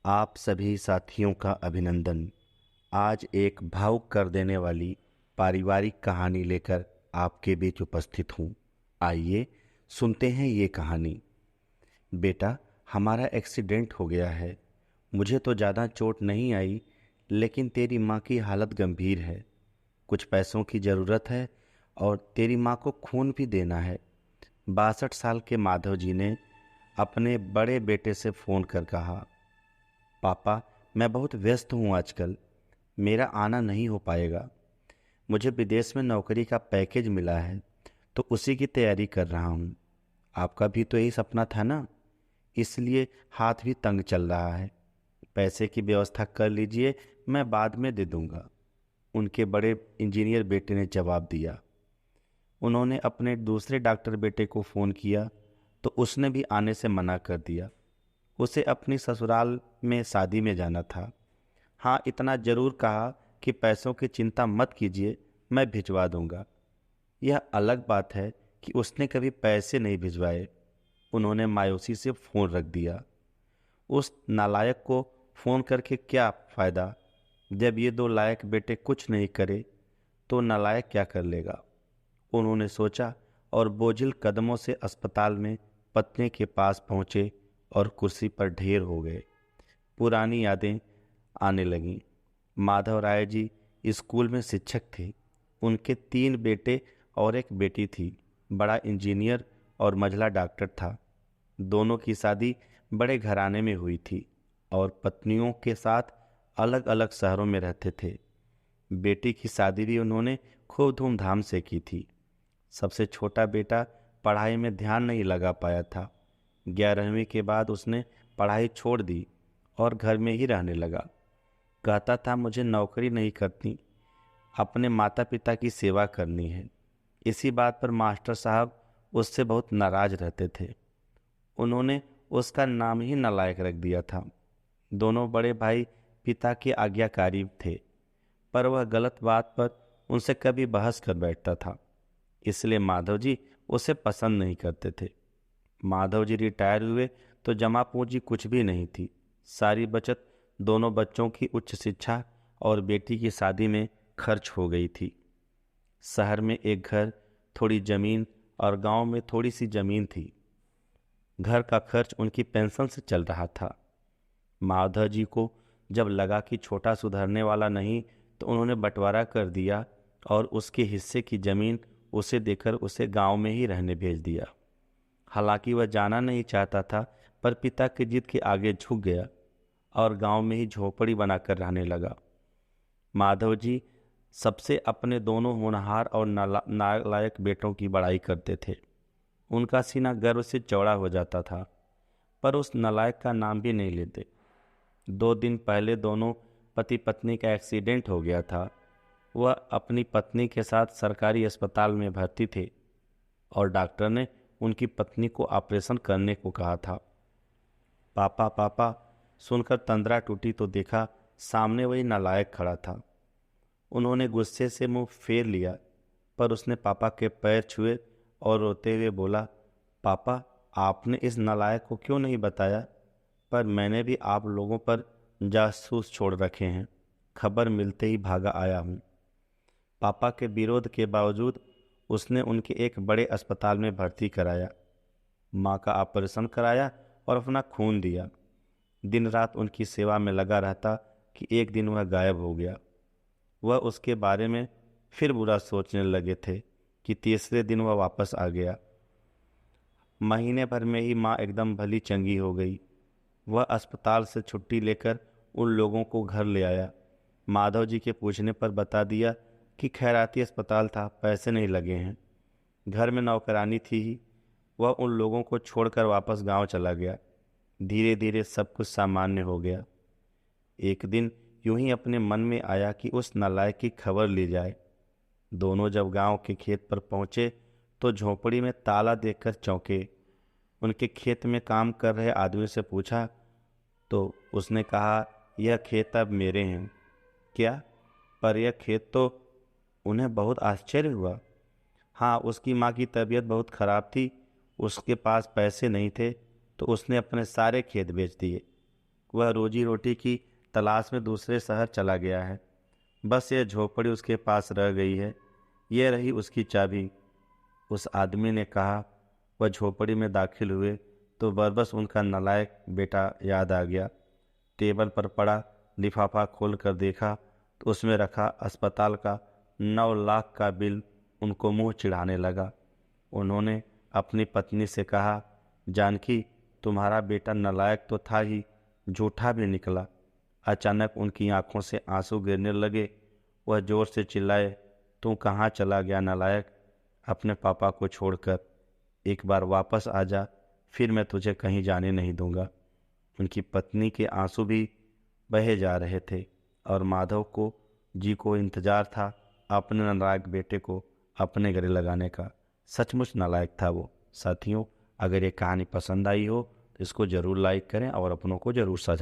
आप सभी साथियों का अभिनंदन। आज एक भावुक कर देने वाली पारिवारिक कहानी लेकर आपके बीच उपस्थित हूँ। आइए सुनते हैं ये कहानी। बेटा, हमारा एक्सीडेंट हो गया है। मुझे तो ज़्यादा चोट नहीं आई, लेकिन तेरी माँ की हालत गंभीर है। कुछ पैसों की ज़रूरत है और तेरी माँ को खून भी देना है। 62 साल के माधव जी ने अपने बड़े बेटे से फ़ोन कर कहा, पापा, मैं बहुत व्यस्त हूँ आजकल, मेरा आना नहीं हो पाएगा। मुझे विदेश में नौकरी का पैकेज मिला है, तो उसी की तैयारी कर रहा हूँ। आपका भी तो यही सपना था ना, इसलिए हाथ भी तंग चल रहा है। पैसे की व्यवस्था कर लीजिए, मैं बाद में दे दूँगा। उनके बड़े इंजीनियर बेटे ने जवाब दिया। उन्होंने अपने दूसरे डॉक्टर बेटे को फ़ोन किया, तो उसने भी आने से मना कर दिया। उसे अपनी ससुराल में शादी में जाना था। हाँ, इतना जरूर कहा कि पैसों की चिंता मत कीजिए, मैं भिजवा दूंगा। यह अलग बात है कि उसने कभी पैसे नहीं भिजवाए। उन्होंने मायूसी से फ़ोन रख दिया। उस नालायक को फ़ोन करके क्या फ़ायदा? जब ये दो लायक बेटे कुछ नहीं करे तो नालायक क्या कर लेगा? उन्होंने सोचा और बोझिल कदमों से अस्पताल में पत्नी के पास पहुँचे और कुर्सी पर ढेर हो गए। पुरानी यादें आने लगीं। माधव राय जी स्कूल में शिक्षक थे। उनके 3 बेटे और एक बेटी थी। बड़ा इंजीनियर और मझला डॉक्टर था। दोनों की शादी बड़े घराने में हुई थी और पत्नियों के साथ अलग अलग शहरों में रहते थे। बेटी की शादी भी उन्होंने खूब धूमधाम से की थी। सबसे छोटा बेटा पढ़ाई में ध्यान नहीं लगा पाया था। 11वीं के बाद उसने पढ़ाई छोड़ दी और घर में ही रहने लगा। कहता था, मुझे नौकरी नहीं करनी, अपने माता पिता की सेवा करनी है। इसी बात पर मास्टर साहब उससे बहुत नाराज रहते थे। उन्होंने उसका नाम ही नालायक रख दिया था। दोनों बड़े भाई पिता के आज्ञाकारी थे, पर वह गलत बात पर उनसे कभी बहस कर बैठता था। इसलिए माधव जी उसे पसंद नहीं करते थे। माधव जी रिटायर हुए तो जमा पूंजी कुछ भी नहीं थी। सारी बचत दोनों बच्चों की उच्च शिक्षा और बेटी की शादी में खर्च हो गई थी। शहर में एक घर, थोड़ी जमीन और गांव में थोड़ी सी जमीन थी। घर का खर्च उनकी पेंशन से चल रहा था। माधव जी को जब लगा कि छोटा सुधरने वाला नहीं, तो उन्होंने बंटवारा कर दिया और उसके हिस्से की जमीन उसे देकर उसे गांव में ही रहने भेज दिया। हालांकि वह जाना नहीं चाहता था, पर पिता की जिद के आगे झुक गया और गांव में ही झोपड़ी बनाकर रहने लगा। माधव जी सबसे अपने दोनों होनहार और नालायक बेटों की बड़ाई करते थे। उनका सीना गर्व से चौड़ा हो जाता था, पर उस नालायक का नाम भी नहीं लेते। 2 दिन पहले दोनों पति पत्नी का एक्सीडेंट हो गया था। वह अपनी पत्नी के साथ सरकारी अस्पताल में भर्ती थे और डॉक्टर ने उनकी पत्नी को ऑपरेशन करने को कहा था। पापा पापा सुनकर तंद्रा टूटी तो देखा सामने वही नालायक खड़ा था। उन्होंने गुस्से से मुंह फेर लिया, पर उसने पापा के पैर छुए और रोते हुए बोला, पापा, आपने इस नालायक को क्यों नहीं बताया? पर मैंने भी आप लोगों पर जासूस छोड़ रखे हैं। खबर मिलते ही भागा आया हूँ। पापा के विरोध के बावजूद उसने उनके एक बड़े अस्पताल में भर्ती कराया, माँ का ऑपरेशन कराया और अपना खून दिया। दिन रात उनकी सेवा में लगा रहता कि एक दिन वह गायब हो गया। वह उसके बारे में फिर बुरा सोचने लगे थे कि तीसरे दिन वह वापस आ गया। महीने भर में ही माँ एकदम भली चंगी हो गई। वह अस्पताल से छुट्टी लेकर उन लोगों को घर ले आया। माधव जी के पूछने पर बता दिया कि खैराती अस्पताल था, पैसे नहीं लगे हैं। घर में नौकरानी थी ही। वह उन लोगों को छोड़कर वापस गांव चला गया। धीरे धीरे सब कुछ सामान्य हो गया। एक दिन यूं ही अपने मन में आया कि उस नालायक की खबर ली जाए। दोनों जब गांव के खेत पर पहुंचे तो झोंपड़ी में ताला देखकर चौंके। उनके खेत में काम कर रहे आदमी से पूछा तो उसने कहा, यह खेत अब मेरे हैं। क्या? पर यह खेत तो। उन्हें बहुत आश्चर्य हुआ। हाँ, उसकी माँ की तबीयत बहुत खराब थी, उसके पास पैसे नहीं थे, तो उसने अपने सारे खेत बेच दिए। वह रोजी रोटी की तलाश में दूसरे शहर चला गया है। बस यह झोपड़ी उसके पास रह गई है। यह रही उसकी चाबी। उस आदमी ने कहा। वह झोपड़ी में दाखिल हुए तो बरबस उनका नालायक बेटा याद आ गया। टेबल पर पड़ा लिफाफा खोल कर देखा तो उसमें रखा अस्पताल का 9 लाख का बिल उनको मुंह चिढ़ाने लगा। उन्होंने अपनी पत्नी से कहा, जानकी, तुम्हारा बेटा नालायक तो था ही, झूठा भी निकला। अचानक उनकी आंखों से आंसू गिरने लगे। वह जोर से चिल्लाए, तू कहाँ चला गया नालायक? अपने पापा को छोड़कर एक बार वापस आ जा, फिर मैं तुझे कहीं जाने नहीं दूंगा। उनकी पत्नी के आंसू भी बहे जा रहे थे और माधव को इंतजार था अपने नालायक बेटे को अपने गले लगाने का। सचमुच नालायक था वो। साथियों, अगर ये कहानी पसंद आई हो तो इसको ज़रूर लाइक करें और अपनों को ज़रूर साझा